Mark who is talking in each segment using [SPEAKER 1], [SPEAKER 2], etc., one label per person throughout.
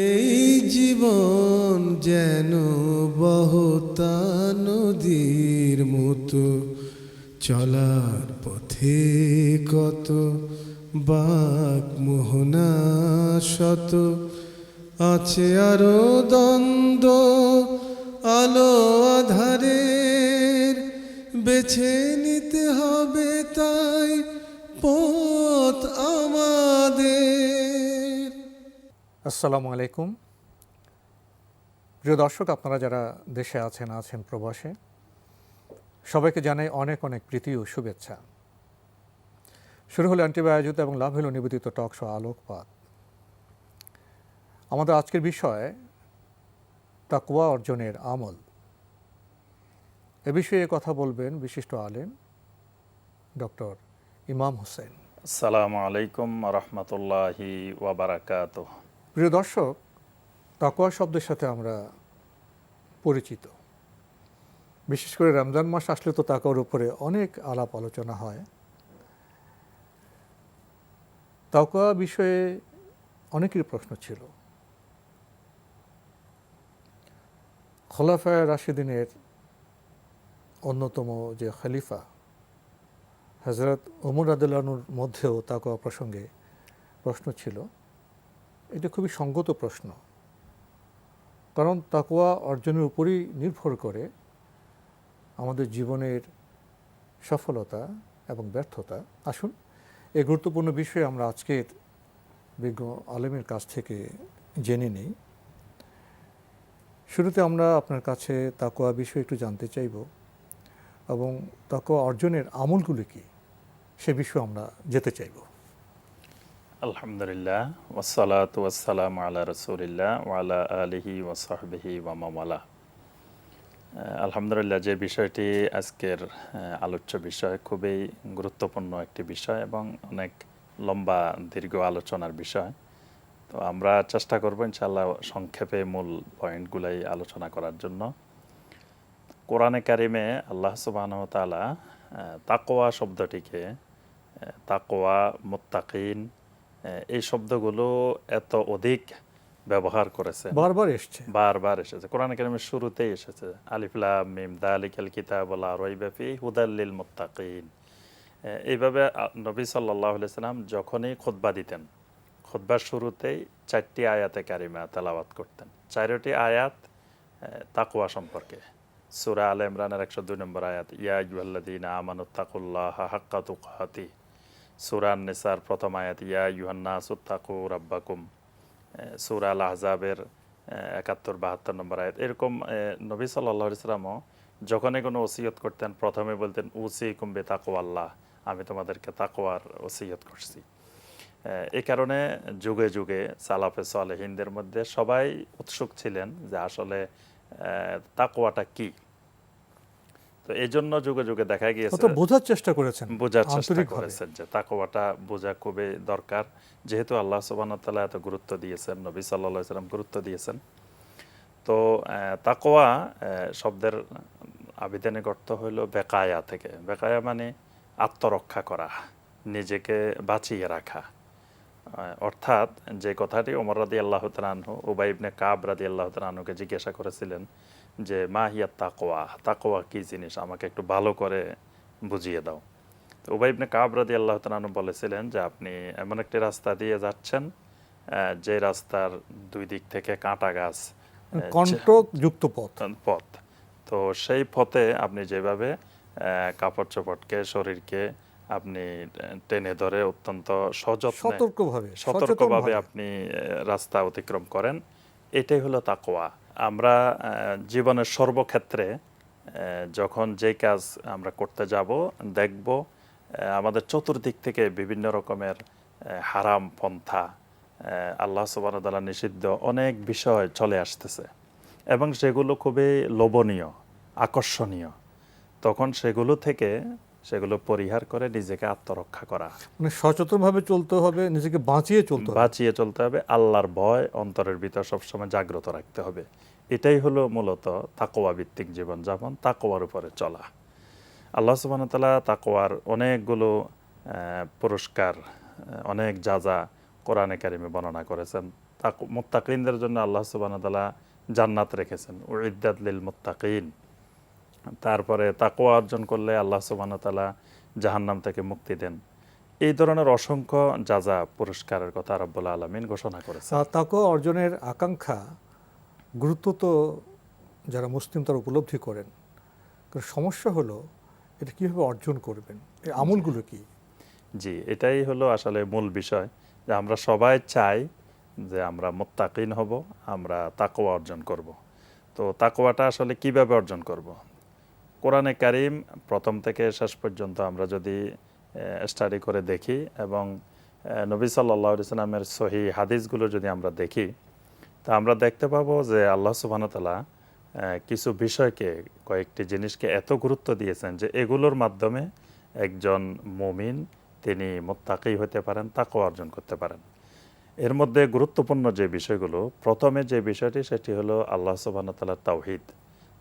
[SPEAKER 1] এই জীবন যেন বহতা নদীর মতো, চলার পথে কত বাক মোহনা শত, আছে আরো দ্বন্দ্ব আলো আধারের, বেছে নিতে হবে তাই পথ আমাদের।
[SPEAKER 2] আসসালামু আলাইকুম। প্রিয় দর্শক, আপনারা যারা দেশে আছেন প্রবাসে, সবাইকে জানাই অনেক অনেক প্রীতি ও শুভেচ্ছা। শুরু হলো অ্যান্টিবায়োটিক এবং লাভ হলো নিবেদিত টক শো আলোকপাত। আমাদের আজকের বিষয় তাকওয়া অর্জনের আমল। এ বিষয়ে কথা বলবেন বিশিষ্ট আলেম ডক্টর ইমাম হোসেন।
[SPEAKER 3] আসসালামু আলাইকুম রহমতুল্লাহি ওয়াবারাকাতুহ।
[SPEAKER 2] প্রিয় দর্শক, তাকওয়া শব্দের সাথে আমরা পরিচিত। বিশেষ করে রমজান মাস আসলে তো তাকওয়ার উপরে অনেক আলাপ আলোচনা হয়। তাকওয়া বিষয়ে অনেকেরই প্রশ্ন ছিল। খোলাফায়ে রাশিদিনের অন্যতম যে খলিফা হযরত ওমর রাদিয়াল্লাহু আনহুর মধ্যেও তাকওয়া প্রসঙ্গে প্রশ্ন ছিল। এটা খুবই সঙ্গত প্রশ্ন, কারণ তাকওয়া অর্জনের উপরই নির্ভর করে আমাদের জীবনের সফলতা এবং ব্যর্থতা। আসুন, এই গুরুত্বপূর্ণ বিষয়ে আমরা আজকের বিজ্ঞ আলেমের কাছ থেকে জেনে নিই। শুরুতে আমরা আপনার কাছে তাকওয়া বিষয়ে একটু জানতে চাইব এবং তাকওয়া অর্জনের আমলগুলি কি সে বিষয়ে আমরা যেতে চাইব।
[SPEAKER 3] আলহামদুলিল্লাহ, ওয়াসসালাতু ওয়াসসালামু আলা রাসূলিল্লাহ ওয়া আলা আলিহি ওয়া সাহবিহি ওয়া মাওয়ালা। আলহামদুলিল্লাহ, যে বিষয়টি আজকের আলোচ্য বিষয় খুবই গুরুত্বপূর্ণ একটি বিষয় এবং অনেক লম্বা দীর্ঘ আলোচনার বিষয়। তো আমরা চেষ্টা করব ইনশাআল্লাহ সংক্ষেপে মূল পয়েন্টগুলাই আলোচনা করার জন্য। কোরআনে কারিমে আল্লাহ সুবহানাহু ওয়া তাআলা তাকওয়া শব্দটিকে, তাকওয়া, মুত্তাকিন, এই শব্দগুলো এত অধিক ব্যবহার করেছে, বারবার এসেছে। কোরআন কারীমের শুরুতেই এসেছে আলিফ লাম মিম যালিকাল কিতাবু লা রাইবা ফীহি হুদাল লিল মুত্তাকিন। এইভাবে নবী সাল্লাল্লাহু আলাইহি সাল্লাম যখনই খুতবা দিতেন, খুতবার শুরুতেই 4টি আয়াতে কারিমা তেলাওয়াত করতেন। 4টি আয়াত তাকওয়া সম্পর্কে। সূরা আলে ইমরানের 102 নম্বর আয়াত, ইয়া আইয়ুহাল্লাযীনা আমানুত্তাকুল্লাহা হাক্কা তুকাতিহ। সূরা আন-নিসার প্রথম আয়াত, ইয়া আইয়ুহান নাসুত্তাকু রাব্বাকুম। সূরা আল আহজাবের 71-72 নম্বর আয়াত। এরকম নবী সাল্লাল্লাহু আলাইহি সাল্লামও যখনই কোনো ওসিয়ত করতেন প্রথমে বলতেন উসিকুম বিতাকওয়াল্লাহ, আমি তোমাদেরকে তাকওয়ার ওসিয়ত করছি। এই কারণে যুগে যুগে সালাফে সালেহিনদের মধ্যে সবাই উৎসুক ছিলেন যে আসলে তাকওয়াটা কি। তো এই জন্য যুগে যুগে দেখা গিয়েছে
[SPEAKER 2] বোঝার চেষ্টা
[SPEAKER 3] করেছেন যে তাকওয়াটা বোঝা খুবই দরকার, যেহেতু আল্লাহ সুবহানাহু ওয়া তাআলা এত গুরুত্ব দিয়েছেন, নবী সাল্লাল্লাহু আলাইহি সাল্লাম গুরুত্ব দিয়েছেন। তো তাকওয়া শব্দের আবিধানিক অর্থ হইল বেকায়া থেকে। বেকায়া মানে আত্মরক্ষা করা, নিজেকে বাঁচিয়ে রাখা। অর্থাৎ যে কথাটি ওমর রাদিয়াল্লাহু তাআলা আনহু উবাই ইবনে কাব রাদিয়াল্লাহু তাআলা আনহুকে জিজ্ঞাসা করেছিলেন যে মা হিয়া তাকওয়া, তাকওয়া কি জিনিস, আমাকে একটু ভালো করে বুঝিয়ে দাও। তো উবাই ইবনে কাব রাদিয়াল্লাহু তাআলা আনহু বলেছিলেন যে আপনি এমন একটি রাস্তা দিয়ে যাচ্ছেন যে রাস্তার দুই দিক থেকে কাঁটা গাছ,
[SPEAKER 2] কণ্টকযুক্ত
[SPEAKER 3] পথ। তো সেই পথে আপনি যেভাবে কাপড় চোপড়কে, শরীরকে আপনি টেনে ধরে অত্যন্ত সতর্কভাবে আপনি রাস্তা অতিক্রম করেন, এটাই হলো তাকওয়া। আমরা জীবনের সর্বক্ষেত্রে যখন যে কাজ আমরা করতে যাব, দেখব আমাদের চতুর্দিক থেকে বিভিন্ন রকমের হারাম পন্থা, আল্লাহ সুবহানাহু ওয়া তাআলা নিষিদ্ধ অনেক বিষয় চলে আসতেছে এবং সেগুলো খুবই লোভনীয়, আকর্ষণীয়। তখন সেগুলো পরিহার করে নিজেকে আত্মরক্ষা করা,
[SPEAKER 2] মানে সচেতনভাবে চলতে হবে, নিজেকে বাঁচিয়ে চলতে হবে।
[SPEAKER 3] আল্লাহর ভয় অন্তরের ভিতর সবসময় জাগ্রত রাখতে হবে। এটাই হলো মূলত তাকওয়া ভিত্তিক জীবনযাপন, তাকওয়ার উপরে চলা। আল্লাহ সুবহানাহু ওয়া তাআলা তাকওয়ার অনেকগুলো পুরস্কার, অনেক যা কোরআনে কারিমে বর্ণনা করেছেন। মুত্তাকিনদের জন্য আল্লাহ সুবহানাহু ওয়া তাআলা জান্নাত রেখেছেন, উইদ্দাত লিল মুত্তাকিন। তারপরে তাকওয়া অর্জন করলে আল্লাহ সুবহানাহু ওয়া তাআলা জাহান্নাম থেকে মুক্তি দেন। এই ধরনের অসংখ্য যাজা পুরস্কারের কথা রব্বুল আলামিন ঘোষণা করেছেন।
[SPEAKER 2] তাকওয়া অর্জনের আকাঙ্ক্ষা গুরুত্ব তো যারা মুসলিম তারা উপলব্ধি করেন, কিন্তু সমস্যা হলো এটা কীভাবে অর্জন করবেন, এই আমলগুলো কি?
[SPEAKER 3] জি, এটাই হলো আসলে মূল বিষয়, যে আমরা সবাই চাই যে আমরা মুত্তাকিন হব, আমরা তাকওয়া অর্জন করব। তো তাকওয়াটা আসলে কিভাবে অর্জন করব? কোরআনে কারীম প্রথম থেকে শেষ পর্যন্ত আমরা যদি স্টাডি করে দেখি এবং নবী সাল্লাল্লাহু আলাইহি সাল্লামের সহিহ হাদিসগুলো যদি আমরা দেখি, তা আমরা দেখতে পাবো যে আল্লাহ সুবহানাহু ওয়া তাআলা কিছু বিষয়কে, কয়েকটি জিনিসকে এত গুরুত্ব দিয়েছেন যে এগুলোর মাধ্যমে একজন মুমিন তিনি মুত্তাকি হতে পারেন, তাকওয়া অর্জন করতে পারেন। এর মধ্যে গুরুত্বপূর্ণ যে বিষয়গুলো, প্রথমে যে বিষয়টি সেটি হলো আল্লাহ সুবহানাহু ওয়া তাআলার তাওহীদ,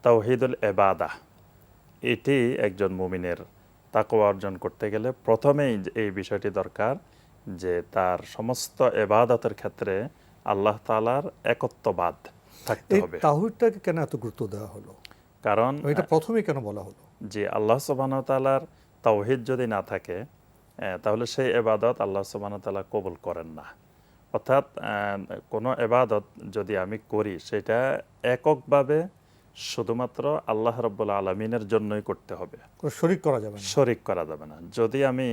[SPEAKER 3] তাওহীদুল ইবাদাহ। এটি একজন মুমিনের তাকওয়া অর্জন করতে গেলে প্রথমেই এই বিষয়টি দরকার যে তার সমস্ত ইবাদতের ক্ষেত্রে আল্লাহ তাআলার একত্ববাদ থাকতে
[SPEAKER 2] এই
[SPEAKER 3] হবে।
[SPEAKER 2] তাওহীদটাকে কেন এত গুরুত্ব দেওয়া হলো,
[SPEAKER 3] কারণ
[SPEAKER 2] এটা প্রথমেই কেন বলা হলো?
[SPEAKER 3] যে আল্লাহ সুবহানাহু ওয়া তাআলার তাওহীদ যদি না থাকে, তাহলে সেই ইবাদত আল্লাহ সুবহানাহু ওয়া তাআলা কবুল করেন না। অর্থাৎ কোনো ইবাদত যদি আমি করি, সেটা এককভাবে শুধুমাত্র আল্লাহ রাব্বুল আলামিনের জন্যই করতে হবে,
[SPEAKER 2] কোনো শরিক করা যাবে না।
[SPEAKER 3] শরিক করা যাবে না। যদি আমি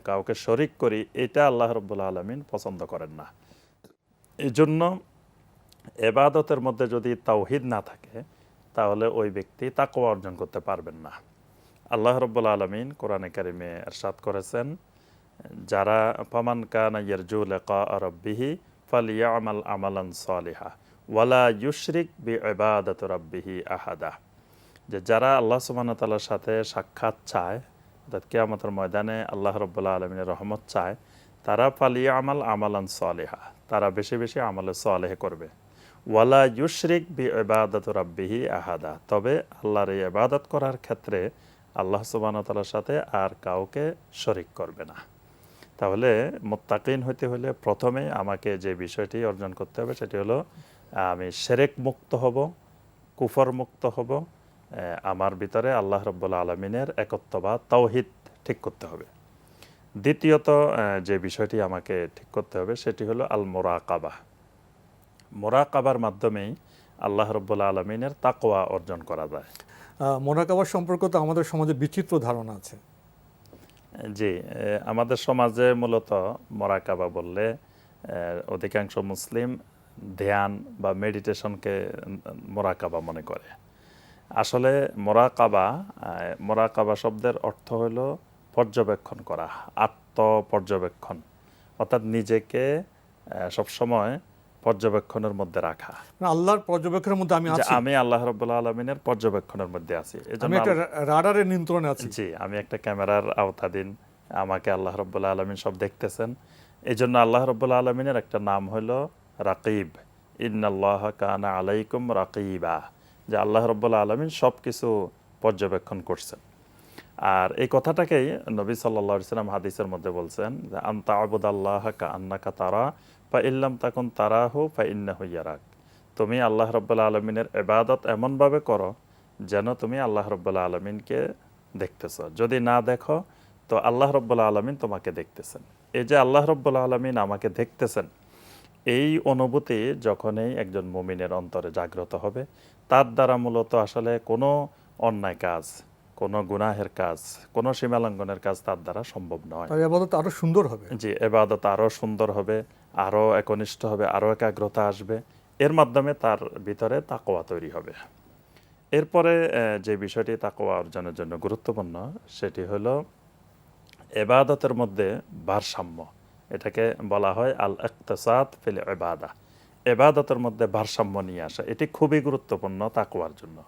[SPEAKER 3] কাউকে শরিক করি, এটা আল্লাহ রাব্বুল আলামিন পছন্দ করেন না। এই জন্য ইবাদতের মধ্যে যদি তাওহীদ না থাকে, তাহলে ওই ব্যক্তি তাকওয়া অর্জন করতে পারবেন না। আল্লাহ রাব্বুল আলামিন কোরআনে কারিমে ইরশাদ করেছেন, যারা ফামান কানা ইয়ারজু লিকা রাব্বিহি ফালিয়ামাল আমালান সালিহা ওয়ালা ইউশরিক বিইবাদাতি রাব্বিহি আহাদা। যে যারা আল্লাহ সুবহানাহু ওয়া তাআলার সাথে সাক্ষাৎ চায়, অর্থাৎ কিয়ামতের ময়দানে আল্লাহ রাব্বুল আলামিনের রহমত চায়, তারা ফালিয়ামাল আমালান সালিহা, তারা বেশি বেশি আমলে সালেহ করবে। ওয়ালা ইউশরিক বিইবাদাতি রাব্বিহি আহাদা, তবে আল্লাহর এই ইবাদত করার ক্ষেত্রে আল্লাহ সুবহানাহু ওয়া তাআলার সাথে আর কাউকে শরিক করবে না। তাহলে মুত্তাকিন হতে হলে প্রথমে আমাকে যে বিষয়টি অর্জন করতে হবে সেটি হলো আমি শিরক মুক্ত হব, কুফর মুক্ত হব, আমার ভিতরে আল্লাহ রাব্বুল আলামিনের একত্ববাদ তাওহীদ ঠিক করতে হবে। দ্বিতীয়ত যে বিষয়টি আমাকে ঠিক করতে হবে সেটি হলো আল মুরাকাবা। মুরাকাবার মাধ্যমেই আল্লাহ রাব্বুল আলামিনের তাকওয়া অর্জন করা যায়।
[SPEAKER 2] মুরাকাবা সম্পর্কে তো আমাদের সমাজে বিচিত্র ধারণা আছে।
[SPEAKER 3] জি, আমাদের সমাজে মূলত মুরাকাবা বললে অধিকাংশ মুসলিম ধ্যান বা মেডিটেশনকে মুরাকাবা মনে করে। আসলে মুরাকাবা শব্দের অর্থ হলো পর্যবেক্ষণ করা, আত্মপর্যবেক্ষণ, অর্থাৎ নিজেকে সবসময় পর্যবেক্ষণের মধ্যে রাখা।
[SPEAKER 2] আল্লাহর পর্যবেক্ষণের মধ্যে আমি আছি,
[SPEAKER 3] আমি আল্লাহ রাব্বুল আলামিনের পর্যবেক্ষণের মধ্যে আছি।
[SPEAKER 2] আমি একটা রাডারের নিয়ন্ত্রণে আছি।
[SPEAKER 3] জি, আমি একটা ক্যামেরার আওতাধীন, আমাকে আল্লাহ রাব্বুল আলামিন সব দেখতেছেন। এই জন্য আল্লাহ রাব্বুল আলামিনের একটা নাম হলো রাকিব, ইন্নাল্লাহা কানা আলাইকুম রাকিবা, যে আল্লাহ রাব্বুল আলামিন সব কিছু পর্যবেক্ষণ করছেন। আর এই কথাটাকেই নবী সাল্লাল্লাহু আলাইহি ওয়াসাল্লাম হাদিসের মধ্যে বলছেন যে আনতা আবুদাল্লাহা কাআন্নাকা তারা ফা ইল্লাম তাকুন তারাহু ফা ইন্নাহু ইয়ারাক। তুমি আল্লাহ রাব্বুল আলামিনের ইবাদত এমনভাবে করো যেন তুমি আল্লাহ রাব্বুল আলামিনকে দেখতেছো, যদি না দেখো তো আল্লাহ রাব্বুল আলামিন তোমাকে দেখতেছেন। এই যে আল্লাহ রাব্বুল আলামিন আমাকে দেখতেছেন, এই অনুভূতি যখনই একজন মুমিনের অন্তরে জাগ্রত হবে, তার দ্বারা মূলত আসলে কোনো অন্যায় কাজ, কোনো গুনাহের কাজ, কোনো সীমালঙ্ঘনের কাজ তার দ্বারা সম্ভব নয়।
[SPEAKER 2] তার ইবাদত আরো সুন্দর হবে।
[SPEAKER 3] জি, ইবাদত আরো সুন্দর হবে, আরো একনিষ্ঠ হবে, আরো একাগ্রতা আসবে, এর মাধ্যমে তার ভিতরে তাকওয়া তৈরি হবে। এরপরে যে বিষয়টি তাকওয়া অর্জনের জন্য গুরুত্বপূর্ণ সেটি হলো ইবাদতের মধ্যে ভারসাম্য। এটাকে বলা হয় আল ইকতিসাদ ফিল ইবাদা। ইবাদতের মধ্যে ভারসাম্য নিয়ে আসা, এটি খুবই গুরুত্বপূর্ণ তাকওয়ার জন্য।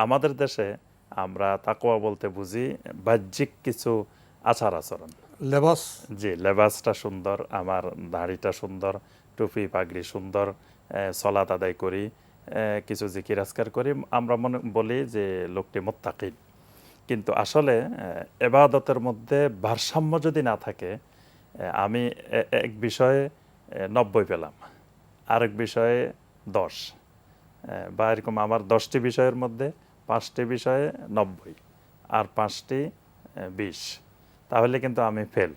[SPEAKER 3] আমাদের দেশে আমরা তাকওয়া বলতে বুঝি বাহ্যিক কিছু আচার আচরণ,
[SPEAKER 2] লেবাস।
[SPEAKER 3] জি, লেবাসটা সুন্দর, আমার দাড়িটা সুন্দর, টুপি পাগড়ি সুন্দর, সলাত আদায় করি, কিছু জিকির আজকার করি, আমরা বলি যে লোকটি মুত্তাকিন। কিন্তু আসলে ইবাদতের মধ্যে ভারসাম্য যদি না থাকে, আমি এক বিষয়ে 90 পেলাম, আরেক বিষয়ে 10, বা এরকম আমার 10টি বিষয়ের মধ্যে 5টি বিষয়ে 90 আর 5টি 20, তাহলে কিন্তু আমি ফেল।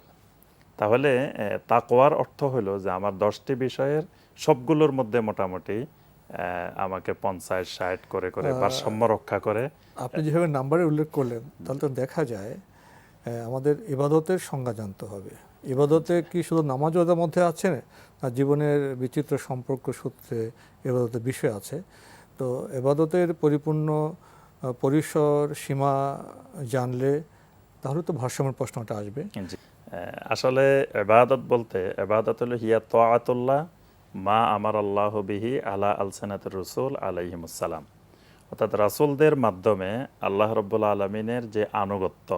[SPEAKER 3] তাহলে তাকওয়ার অর্থ হলো যে আমার 10টি বিষয়ের সবগুলোর মধ্যে মোটামুটি আমাকে 50-60 করে করে ভারসাম্য রক্ষা করে।
[SPEAKER 2] আপনি যেভাবে নাম্বারে উল্লেখ করলেন তাহলে তো দেখা যায় আমাদের ইবাদতের সংজ্ঞা জানতে হবে। ইবাদতে কি শুধু নামাজ রোজার মধ্যে আছে, না জীবনের বিচিত্র সম্পর্ক সূত্রে ইবাদতের বিষয় আছে? তো ইবাদতের পরিপূর্ণ পরিসর সীমা জানলে তাহলে তো ভারসাম্যের প্রশ্নটা আসবে।
[SPEAKER 3] জি। আসলে ইবাদত বলতে, ইবাদত হলো হিয়া তাআতুল্লাহ মা আমার আল্লাহ বিহি আলা আলসানাতুর রাসূল আলাইহিমুস সালাম, অর্থাৎ রাসূলদের মাধ্যমে আল্লাহ রাব্বুল আলামিনের যে আনুগত্য,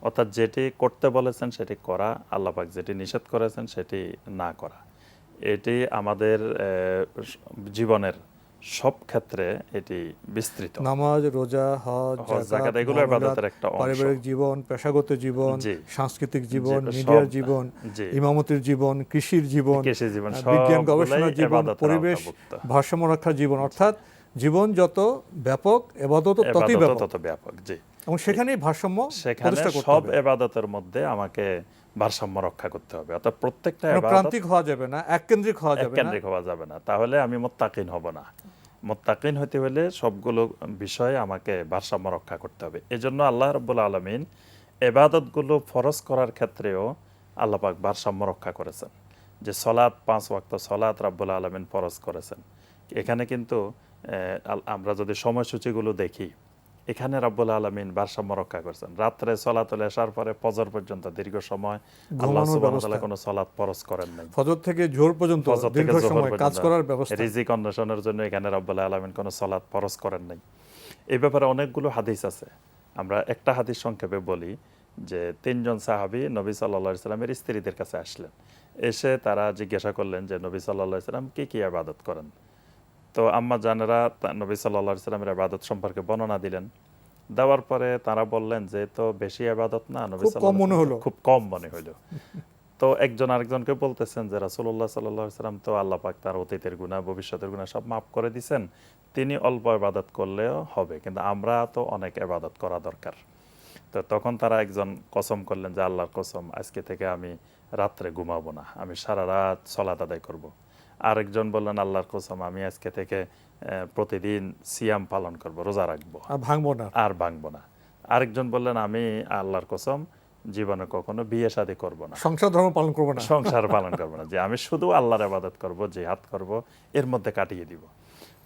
[SPEAKER 3] অর্থাৎ যেটি করতে বলেছেন সেটি করা, আল্লাহ পাক যেটি নিষেধ করেছেন সেটি না করা। এটি আমাদের জীবনের সব ক্ষেত্রে এটি বিস্তৃত।
[SPEAKER 2] নামাজ, রোজা, হজ,
[SPEAKER 3] যাকাত এগুলো ইবাদতের একটা অংশ।
[SPEAKER 2] পারিবারিক জীবন, পেশাগত জীবন,
[SPEAKER 3] জি।
[SPEAKER 2] সাংস্কৃতিক জীবন,
[SPEAKER 3] জি,
[SPEAKER 2] মিডিয়ার
[SPEAKER 3] সব।
[SPEAKER 2] জীবন,
[SPEAKER 3] জি।
[SPEAKER 2] ইমামতির জীবন, কৃষির জীবন,
[SPEAKER 3] কৃষি জীবন,
[SPEAKER 2] বিজ্ঞান
[SPEAKER 3] সবগুলাই
[SPEAKER 2] গবেষণার জীবন,
[SPEAKER 3] ইবাদতের
[SPEAKER 2] পরিবেশ
[SPEAKER 3] আওতাভুক্ত।
[SPEAKER 2] ভারসাম্য রক্ষার জীবন, অর্থাৎ জীবন যত ব্যাপক ইবাদত ততই
[SPEAKER 3] ইবাদত
[SPEAKER 2] ব্যাপক,
[SPEAKER 3] তত ব্যাপক। জি।
[SPEAKER 2] এবং সেখানেই ভারসাম্য
[SPEAKER 3] সেখানে
[SPEAKER 2] প্রতিষ্ঠা করতে
[SPEAKER 3] সব
[SPEAKER 2] হবে।
[SPEAKER 3] ইবাদতের মধ্যে আমাকে ভারসাম্য রক্ষা করতে হবে, অর্থাৎ প্রত্যেকটা
[SPEAKER 2] কোনো
[SPEAKER 3] ইবাদত
[SPEAKER 2] প্রান্তিক হওয়া যাবে না, এককেন্দ্রিক হওয়া যাবে না।
[SPEAKER 3] এককেন্দ্রিক হওয়া যাবে না, তাহলে আমি মুত্তাকিন হব না। মুত্তাকিন হতে হলে সবগুলো বিষয়ে আমাকে ভারসাম্য রক্ষা করতে হবে। এজন্য আল্লাহ রাব্বুল আলামিন ইবাদতগুলো ফরজ করার ক্ষেত্রেও আল্লাহ পাক ভারসাম্য রক্ষা করেছেন। যে সালাত, 5 ওয়াক্ত সালাত রাব্বুল আলামিন ফরজ করেছেন। এখানে কিন্তু আমরা যদি সময়সূচিগুলো দেখি, এখানে রাব্বুল আলামিন ভারসাম্য রক্ষা করেছেন। রাত্রে সালাতুল এশার পরে ফজর পর্যন্ত দীর্ঘ সময় আল্লাহ
[SPEAKER 2] ঘুমানোর
[SPEAKER 3] সুবহানাহু ওয়া তাআলা
[SPEAKER 2] ব্যবস্থা।
[SPEAKER 3] কোনো সালাত ফরজ করেন নাই।
[SPEAKER 2] ফজর থেকে জোহর পর্যন্ত
[SPEAKER 3] ফজর থেকে
[SPEAKER 2] দীর্ঘ
[SPEAKER 3] জোহর
[SPEAKER 2] সময় কাজ
[SPEAKER 3] পর্যন্ত
[SPEAKER 2] করার ব্যবস্থা।
[SPEAKER 3] রিজিক অন্বেষণের জন্য এখানে রাব্বুল আলামিন কোনো সালাত ফরজ করেন নাই। এই ব্যাপারে অনেকগুলো হাদিস আছে। আমরা একটা হাদিস সংক্ষেপে বলি যে 3 জন সাহাবী নবী সাল্লাল্লাহু আলাইহি সাল্লামের স্ত্রীদের কাছে আসলেন। এসে তারা জিজ্ঞাসা করলেন যে নবী সাল্লাল্লাহু আলাইহি সাল্লাম কি কি ইবাদত করেন। তো আম্মা জানেরা নবী সাল্লাল্লাহু আলাইহি সাল্লামের ইবাদত সম্পর্কে বর্ণনা দিলেন। দেওয়ার পরে তারা বললেন যে তো বেশি ইবাদত না, নবী
[SPEAKER 2] খুব কম মনে হলো।
[SPEAKER 3] খুব কম মনে হলো। তো একজন আরেকজনকে বলতেছেন যে রাসূলুল্লাহ সাল্লাল্লাহু আলাইহি সাল্লাম তো আল্লাহ পাক তার অতীতের গুনাহ, ভবিষ্যতের গুনাহ সব মাফ করে দিয়েছেন, তিনি অল্প ইবাদত করলেও হবে, কিন্তু আমরা তো অনেক ইবাদত করা দরকার। তো তখন তারা একজন কসম করলেন যে আল্লাহর কসম, আজকে থেকে আমি রাত্রে ঘুমাবো না, আমি সারা রাত সালাত আদায় করব। আরেকজন বললেন আল্লাহর কসম, আমি আজকে থেকে প্রতিদিন সিয়াম পালন করব, রোজা রাখবো,
[SPEAKER 2] আর ভাঙবো না।
[SPEAKER 3] আর ভাঙবো না। আরেকজন বললেন আমি আল্লাহর কসম জীবনে কখনো বিয়ে শাদী করব না,
[SPEAKER 2] সংসার ধর্ম পালন করবো না।
[SPEAKER 3] সংসার পালন করব না, যে আমি শুধু আল্লাহর ইবাদত করব, জিহাদ করব, এর মধ্যে কাটিয়ে দিব।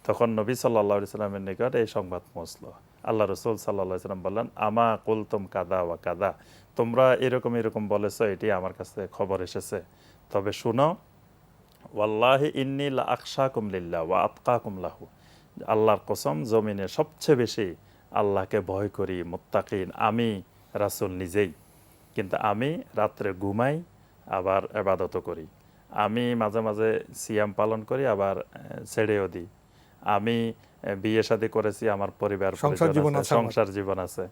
[SPEAKER 3] তখন নবী সাল্লাল্লাহু আলাইহি সাল্লামের নিকট এই সংবাদ পৌঁছলো। আল্লাহ রাসূল সাল্লাল্লাহু আলাইহি সাল্লাম বললেন, আমা কুলতুম কাদা ওয়া কাদা, তোমরা এরকম এরকম বলেছো, এটি আমার কাছে খবর এসেছে, তবে শুনো, ওয়াল্লাহি ইন্নী লা আখশাকুম লিল্লাহ ওয়া আতকাকুম লাহু, আল্লাহর কসম জমিনে সবচেয়ে বেশি আল্লাহকে ভয় করি, মুত্তাকিন আমি রাসূল নিজেই। কিন্তু আমি রাত্রে ঘুমাই, আবার ইবাদতও করি, আমি মাঝে মাঝে সিয়াম পালন করি, আবার ছেড়েও দিই, আমি বিয়ে শাদী করেছি, আমার পরিবার
[SPEAKER 2] সংসার জীবন আছে,
[SPEAKER 3] সংসার জীবন আছে।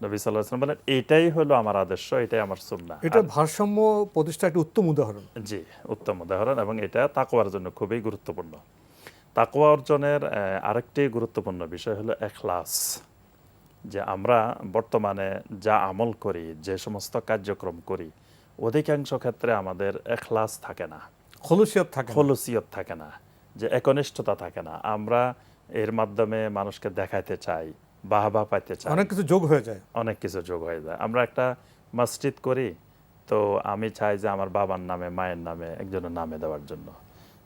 [SPEAKER 3] নবী সাল্লাল্লাহু আলাইহি ওয়াসাল্লাম বলেন এটাই হলো আমার আদর্শ, এটাই আমার সুন্নাহ।
[SPEAKER 2] এটা ভারসাম্য প্রতিষ্ঠা একটা উত্তম উদাহরণ।
[SPEAKER 3] জি, উত্তম উদাহরণ, এবং এটা তাকওয়ার জন্য খুবই গুরুত্বপূর্ণ। তাকওয়া অর্জনের আরেকটি গুরুত্বপূর্ণ বিষয় হলো ইখলাস। যে আমরা বর্তমানে যা আমল করি, যে সমস্ত কার্যক্রম করি, অধিকাংশ ক্ষেত্রে আমাদের ইখলাস থাকে না,
[SPEAKER 2] খলুসিয়ত থাকে না।
[SPEAKER 3] খলুসিয়ত থাকে না, যে একনিষ্ঠতা থাকে না। আমরা এর মাধ্যমে মানুষকে দেখাইতে চাই, বাহবা পাইতে চাই,
[SPEAKER 2] অনেক কিছু যোগ হয়ে যায়।
[SPEAKER 3] অনেক কিছু যোগ হয়ে যায়। আমরা একটা মসজিদ করি, তো আমি চাই যে আমার বাবার নামে, মায়ের নামে, একজনের নামে দেওয়ার জন্য।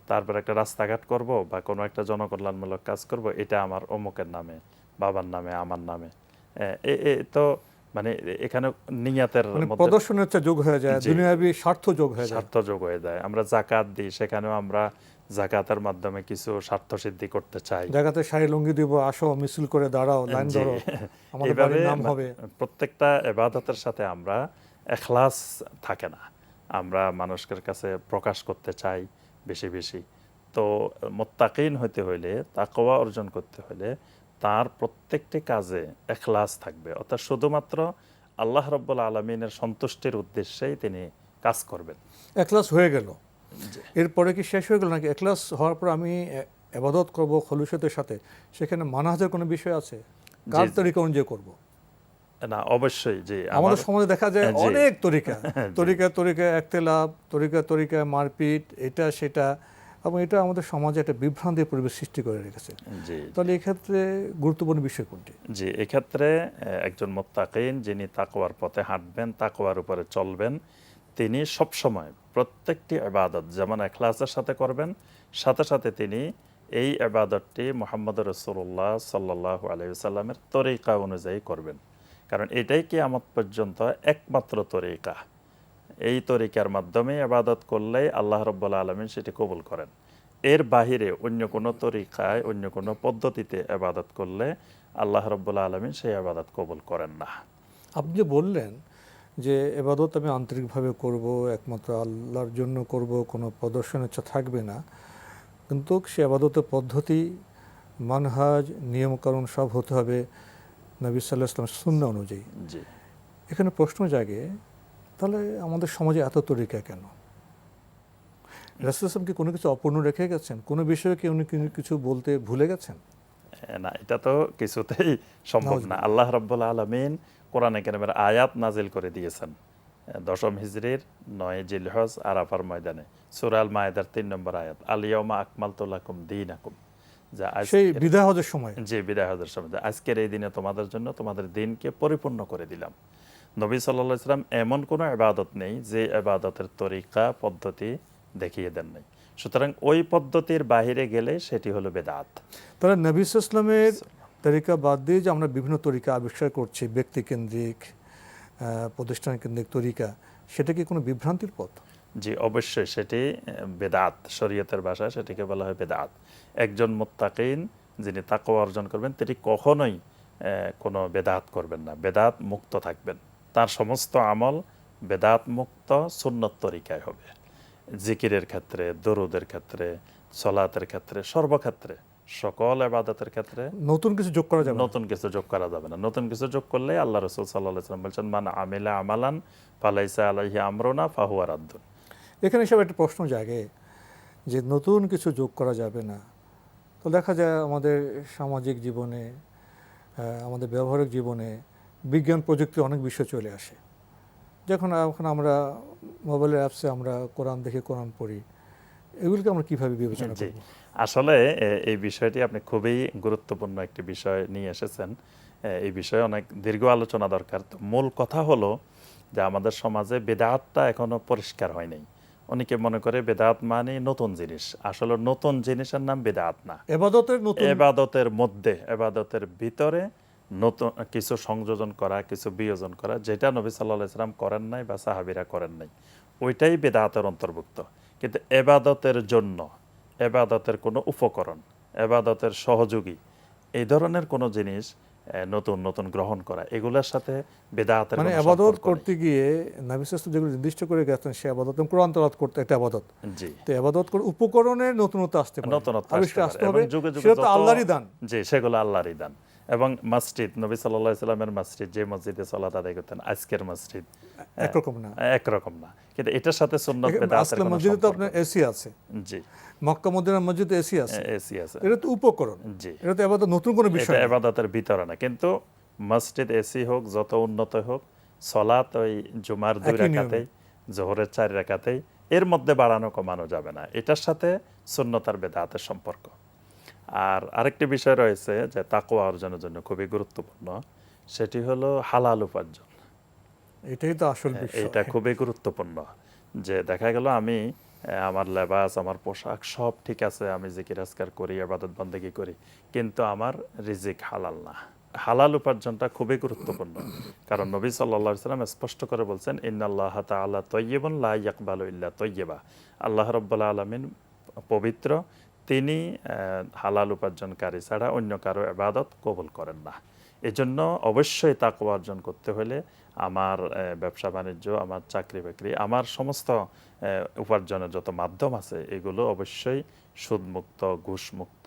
[SPEAKER 3] তারপর একটা রাস্তাঘাট করব বা কোনো একটা জনকল্যাণমূলক কাজ করব, এটা আমার অমুকের নামে, বাবার নামে, আমার নামে। তো মানে এখানে নিয়াতের মধ্যে
[SPEAKER 2] প্রদর্শনের হচ্ছে যোগ হয়ে যায়,
[SPEAKER 3] জি।
[SPEAKER 2] দুনিয়াবি স্বার্থ যোগ হয়ে যায়।
[SPEAKER 3] স্বার্থ যোগ হয়ে যায়। আমরা যাকাত দিই, সেখানেও আমরা যাকাতের মাধ্যমে কিছু স্বার্থ সিদ্ধি করতে চাই।
[SPEAKER 2] জায়গাতে শাড়ি লুঙ্গি দিব, আসো মিছিল করে দাঁড়াও, লাইন
[SPEAKER 3] জি।
[SPEAKER 2] ধরো, আমাদের
[SPEAKER 3] এইভাবে
[SPEAKER 2] বাড়ির নাম হবে।
[SPEAKER 3] প্রত্যেকটা ইবাদতের সাথে আমরা ইখলাস থাকে না, আমরা মানুষের কাছে প্রকাশ করতে চাই বেশি বেশি। তো মুত্তাকিন হতে হইলে, তাকওয়া অর্জন করতে হলে তার প্রত্যেকটি কাজে ইখলাস থাকবে, অর্থাৎ শুধুমাত্র আল্লাহ রাব্বুল আলামিনের সন্তুষ্টির উদ্দেশ্যেই তিনি কাজ করবেন।
[SPEAKER 2] একলাস হয়ে গেল,
[SPEAKER 3] জি
[SPEAKER 2] এরপরে কি শেষ হয়ে গেল নাকি এখলাস হওয়ার পর আমি ইবাদত করব খলুসতের সাথে, সেখানে মানহাজের কোনো বিষয় আছে? কার
[SPEAKER 3] জি।
[SPEAKER 2] তরিকা অনুযায়ী করব?
[SPEAKER 3] না অবশ্যই জি
[SPEAKER 2] আমাদের সমাজে দেখা যায়
[SPEAKER 3] জি।
[SPEAKER 2] অনেক তরিকা,
[SPEAKER 3] জি।
[SPEAKER 2] তরিকা একতেলাপ, তরিকা মারপিট, এটা সেটা, এবং এটা আমাদের সমাজে একটা বিভ্রান্তির পরিবেশ সৃষ্টি করে রেখেছে।
[SPEAKER 3] জি
[SPEAKER 2] তাহলে এক্ষেত্রে গুরুত্বপূর্ণ বিষয় কোনটি?
[SPEAKER 3] জি এক্ষেত্রে একজন মুত্তাকিন যিনি তাকওয়ার পথে হাঁটবেন, তাকওয়ার উপরে চলবেন, তিনি সবসময় প্রত্যেকটি ইবাদত যেমন ইখলাসের সাথে করবেন, সাথে সাথে তিনি এই ইবাদতটি মুহাম্মদ রাসূলুল্লাহ সাল্লাল্লাহু আলাইহি ওয়াসাল্লামের তরিকা অনুযায়ী করবেন। কারণ এটাই কিয়ামত পর্যন্ত একমাত্র তরিকা। এই তরিকার মাধ্যমে ইবাদত করলেই আল্লাহ রাব্বুল আলামিন সেটি কবুল করেন। এর বাহিরে অন্য কোনো তরিকায়, অন্য কোনো পদ্ধতিতে ইবাদত করলে আল্লাহ রাব্বুল আলামিন সেই ইবাদত কবুল করেন না।
[SPEAKER 2] আপনি যে বললেন যে এবাদত আমি আন্তরিকভাবে করব, একমাত্র আল্লাহর জন্য করব, কোনো প্রদর্শনের ইচ্ছা থাকবে না, কিন্তু সে আবাদতের পদ্ধতি, মানহাজ, নিয়মকানুন সব হতে হবে নবী সাল্লাল্লাহু আলাইহি ওয়াসাল্লামের সুন্নাহ অনুযায়ী।
[SPEAKER 3] জি
[SPEAKER 2] এখানে প্রশ্ন জাগে, তাহলে আমাদের সমাজে এত তরিকা কেন? রাসূল সাল্লাল্লাহু কি কোনো কিছু অপূর্ণ রেখে গেছেন? কোনো বিষয়ে কি উনি কিছু বলতে ভুলে গেছেন?
[SPEAKER 3] না এটা তো কিছুতেই সম্ভব না। আল্লাহ রাব্বুল আলামিন কোরআনে কারিমের আয়াত নাজিল করে দিয়েছেন। দশম হিজরির 9 জিলহজ আরাফার ময়দানে সূরা আল মায়েদার 3 নম্বর আয়াত, আল ইয়াউমা আকমালতু লাকুম দীনাকুম, যা
[SPEAKER 2] সেই
[SPEAKER 3] আজকের
[SPEAKER 2] বিদায় হজের সময়।
[SPEAKER 3] যে বিদায় হজের সময়, আজকের এই দিনে তোমাদের জন্য তোমাদের দিনকে পরিপূর্ণ করে দিলাম। নবী সাল্লাল্লাহু আলাইহি ওয়াসাল্লাম এমন কোনো ইবাদত নেই যে ইবাদতের তরিকা পদ্ধতি দেখিয়ে দেন নাই। সুতরাং ওই পদ্ধতির বাহিরে গেলে সেটি হলো বেদাত।
[SPEAKER 2] তাহলে নবী সাল্লাল্লাহু আলাইহি ওয়াসাল্লামের তরিকা বাদ দিয়ে যে আমরা বিভিন্ন তরিকা আবিষ্কার করছি, ব্যক্তিকেন্দ্রিক, প্রতিষ্ঠান কেন্দ্রিক তরিকা, সেটা কি কোনো বিভ্রান্তির পথ?
[SPEAKER 3] জি অবশ্যই সেটি বেদাত, শরীয়তের ভাষায় সেটিকে বলা হয় বেদাত। একজন মুত্তাকিন যিনি তাকওয়া অর্জন করবেন তিনি কখনোই কোনো বেদাত করবেন না, বেদাত মুক্ত থাকবেন। তার সমস্ত আমল বেদাত মুক্ত সুন্নত তরিকায় হবে। জিকিরের ক্ষেত্রে, দরুদের ক্ষেত্রে, সলাতের ক্ষেত্রে, সর্বক্ষেত্রে, সকল ইবাদতের ক্ষেত্রে
[SPEAKER 2] নতুন কিছু যোগ করা যাবে না।
[SPEAKER 3] নতুন কিছু যোগ করা যাবে না। নতুন কিছু যোগ করলে আল্লাহ রাসূল সাল্লাল্লাহু আলাইহি ওয়াসাল্লাম বলছেন, মান আমিলা আমালান ফালাইসা আলাইহি আমরুনা ফাহুয়া রাদ্দুন।
[SPEAKER 2] এখানে সব একটা প্রশ্ন জাগে যে নতুন কিছু যোগ করা যাবে না। তো দেখা যায় আমাদের সামাজিক জীবনে, আমাদের ব্যবহারিক জীবনে বিজ্ঞান প্রযুক্তি অনেক বিষয় চলে আসে। এখন আমরা মোবাইলের অ্যাপসে আমরা কোরআন দেখে কোরআন পড়ি, এগুলিকে আমরা কিভাবে বিবেচনা
[SPEAKER 3] জি
[SPEAKER 2] করব?
[SPEAKER 3] আসলে এই বিষয়টি আপনি খুবই গুরুত্বপূর্ণ একটি বিষয় নিয়ে এসেছেন। এই বিষয়ে অনেক দীর্ঘ আলোচনা দরকার। তো মূল কথা হলো যে আমাদের সমাজে বেদাতটা এখনো পরিষ্কার হয় নাই। অনেকে মনে করে বেদাত মানে নতুন জিনিস, আসলে নতুন জিনিসের নাম বেদাত না।
[SPEAKER 2] এবাদতের নতুন
[SPEAKER 3] এবাদতের মধ্যে, এবাদতের ভিতরে নতুন কিছু সংযোজন করা, কিছু বিয়োজন করা, যেটা নবী সাল্লাল্লাহু আলাইহি ওয়াসাল্লাম করেন নাই বা সাহাবীরা করেন নাই, ওইটাই বেদাতের অন্তর্ভুক্ত। কিন্তু এবাদতের জন্য, এবাদতের কোনো উপকরণ, এবাদতের সহযোগী, এই ধরনের কোনো জিনিস নতুন নতুন গ্রহণ করা, এগুলোর সাথে বেদাতের
[SPEAKER 2] মানে
[SPEAKER 3] কোনো
[SPEAKER 2] আবাদত
[SPEAKER 3] সম্পর্ক
[SPEAKER 2] করতে গিয়ে নবী সাল্লাল্লাহু আলাইহি ওয়াসাল্লাম যেগুলো নির্দিষ্ট করে গেছেন সে আবাদত, কোরআন তেলাওয়াত করতে একটা আবাদত।
[SPEAKER 3] নেই। জি
[SPEAKER 2] তো আবাদত করে উপকরণের নতুনত্ব আসতে পারে,
[SPEAKER 3] নতুনত্ব
[SPEAKER 2] আবিষ্কার
[SPEAKER 3] আসতে
[SPEAKER 2] আসতে
[SPEAKER 3] পারে
[SPEAKER 2] হবে,
[SPEAKER 3] এবং যুগে যুগে
[SPEAKER 2] সেটা তো
[SPEAKER 3] যত-
[SPEAKER 2] আল্লাহরই দান।
[SPEAKER 3] জি সেগুলো আল্লাহরই দান। এবং মসজিদ, নবী সাল্লাল্লাহু আলাইহি ওয়াসাল্লামের মসজিদ, যে মসজিদে সালাত আদায় করতেন, আজকের মসজিদ
[SPEAKER 2] একরকম না।
[SPEAKER 3] একরকম না, কিন্তু এটার সাথে সুন্নত বেদাতের
[SPEAKER 2] আসলে
[SPEAKER 3] কোনো
[SPEAKER 2] মসজিদে তো
[SPEAKER 3] সম্পর্ক
[SPEAKER 2] আপনার
[SPEAKER 3] নেই।
[SPEAKER 2] এসি আছে,
[SPEAKER 3] জি
[SPEAKER 2] মক্কা মদিনার মসজিদে এসি আছে,
[SPEAKER 3] এসি আছে।
[SPEAKER 2] এটা তো উপকরণ,
[SPEAKER 3] জি
[SPEAKER 2] এটা তো আবাদত নতুন কোনো বিষয়
[SPEAKER 3] এটা
[SPEAKER 2] না।
[SPEAKER 3] ইবাদতের ভিতরে না, কিন্তু মসজিদ এসি হোক, যত উন্নত হোক, সলাত ওই জুমার 2
[SPEAKER 2] একই নিয়মে।
[SPEAKER 3] রাকাতেই, জোহরের 4 রাকাতেই, এর মধ্যে বাড়ানো কমানো যাবে না। এটার সাথে সুন্নত আর বেদাতের সম্পর্ক। আর আরেকটি বিষয় রয়েছে যে তাকওয়া অর্জনের জন্য খুবই গুরুত্বপূর্ণ, সেটি হলো হালাল উপার্জন।
[SPEAKER 2] এটাই তো আসল বিষয়।
[SPEAKER 3] এটা খুবই গুরুত্বপূর্ণ। যে দেখা গেল আমি আমার লেবাস, আমার পোশাক সব ঠিক আছে, আমি জিকির আজকার করি, ইবাদত বন্দেগী করি, কিন্তু আমার রিজিক হালাল না। হালাল উপার্জনটা খুবই গুরুত্বপূর্ণ। কারণ নবী সাল্লাল্লাহু আলাইহি ওয়াসাল্লাম স্পষ্ট করে বলছেন, ইন্নাল্লাহ তাআলা তাইয়্যিবুন লা ইয়াকবালু ইল্লা তাইয়্যিবা। আল্লাহ রাব্বুল আলামিন পবিত্র, তিনি হালাল উপার্জনকারী ছাড়া অন্য কারো ইবাদত কবুল করেন না। এজন্য অবশ্যই তাকওয়া অর্জন করতে হলে আমার ব্যবসা বাণিজ্য, আমার চাকরি বাকরি, আমার সমস্ত উপার্জনের যত মাধ্যম আছে, এগুলো অবশ্যই সুদমুক্ত, ঘুষমুক্ত,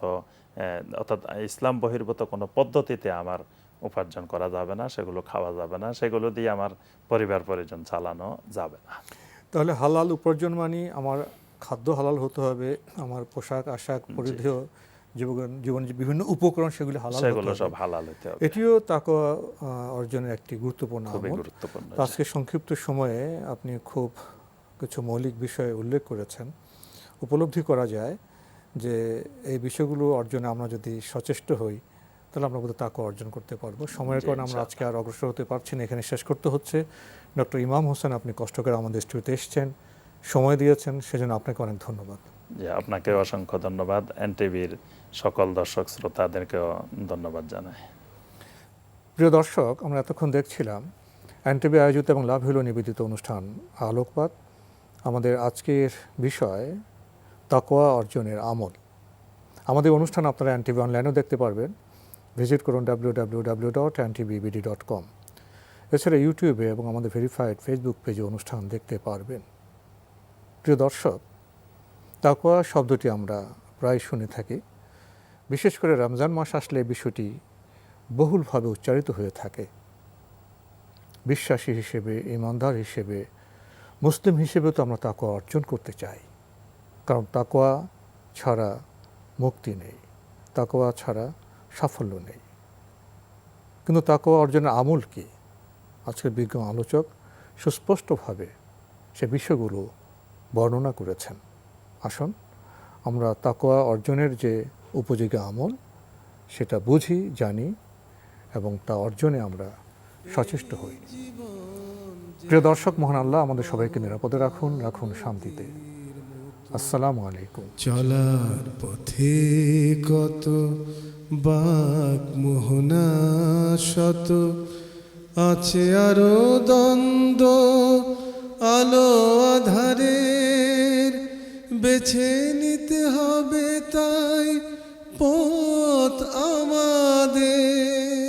[SPEAKER 3] অর্থাৎ ইসলাম বহির্ভূত কোনো পদ্ধতিতে আমার উপার্জন করা যাবে না, সেগুলো খাওয়া যাবে না, সেগুলো দিয়ে আমার পরিবার পরিজন চালানো যাবে না।
[SPEAKER 2] তাহলে হালাল উপার্জন মানে আমার খাদ্য হালাল হতে হবে, আমার পোশাক আশাক পরিধেয় জীবন যে বিভিন্ন উপকরণ সেগুলি হালাল হতে
[SPEAKER 3] সেগুলো
[SPEAKER 2] হবে।
[SPEAKER 3] সব হালাল হতে হবে,
[SPEAKER 2] এটিও তাকওয়া অর্জনের একটি গুরুত্বপূর্ণ
[SPEAKER 3] খুবই
[SPEAKER 2] আমল।
[SPEAKER 3] গুরুত্বপূর্ণ।
[SPEAKER 2] তো আজকে সংক্ষিপ্ত সময়ে আপনি খুব কিছু মৌলিক বিষয় উল্লেখ করেছেন। উপলব্ধি করা যায় যে এই বিষয়গুলো অর্জনে আমরা যদি সচেষ্ট হই তাহলে আমরা বোধহয় তাকওয়া অর্জন করতে পারবো। সময়ের
[SPEAKER 3] জি,
[SPEAKER 2] কারণে আমরা
[SPEAKER 3] ইনশাআল্লাহ।
[SPEAKER 2] আজকে আর অগ্রসর হতে পারছি না, এখানে শেষ করতে হচ্ছে। ডক্টর ইমাম হোসেন, আপনি কষ্ট করে আমাদের স্টুডিওতে এসেছেন, সময় দিয়েছেন, সেজন্য আপনাকে অনেক ধন্যবাদ।
[SPEAKER 3] জি, আপনাকে অসংখ্য ধন্যবাদ। এনটিভির সকল দর্শক শ্রোতাদেরকেও ধন্যবাদ জানাই।
[SPEAKER 2] প্রিয় দর্শক, আমরা এতক্ষণ দেখছিলাম এনটিভি আয়োজিত এবং লাভ হইল নিবেদিত অনুষ্ঠান আলোকপাত। আমাদের আজকের বিষয় তাকওয়া অর্জনের আমল। আমাদের অনুষ্ঠান আপনারা এনটিভি অনলাইনেও দেখতে পারবেন, ভিজিট করুন www.ntvbd.com। এছাড়া ইউটিউবে এবং আমাদের ভেরিফাইড ফেসবুক পেজে অনুষ্ঠান দেখতে পারবেন। প্রিয় দর্শক, তাকওয়া শব্দটি আমরা প্রায় শুনে থাকি, বিশেষ করে রমজান মাস আসলে এই বিষয়টি বহুলভাবে উচ্চারিত হয়ে থাকে। বিশ্বাসী হিসেবে, ইমানদার হিসেবে, মুসলিম হিসেবে তো আমরা তাকওয়া অর্জন করতে চাই, কারণ তাকওয়া ছাড়া মুক্তি নেই, তাকওয়া ছাড়া সাফল্য নেই। কিন্তু তাকওয়া অর্জনের আমল কি? আজকের বিজ্ঞ আলোচক সুস্পষ্টভাবে সে বিষয়গুলো বর্ণনা করেছেন। আসুন আমরা তাকওয়া অর্জনের যে উপযোগী আমল সেটা বুঝি, জানি এবং তা অর্জনে আমরা সচেষ্ট হই। প্রিয় দর্শক, মহান আল্লাহ আমাদের সবাইকে নিরাপদে রাখুন, রাখুন শান্তিতে। আসসালামু আলাইকুম।
[SPEAKER 1] চলার পথে কত বাক মোহনা শত, আছে আরো দ্বন্দ্ব আলো আধারের, বেছে নিতে হবে তাই পথ আমাদের।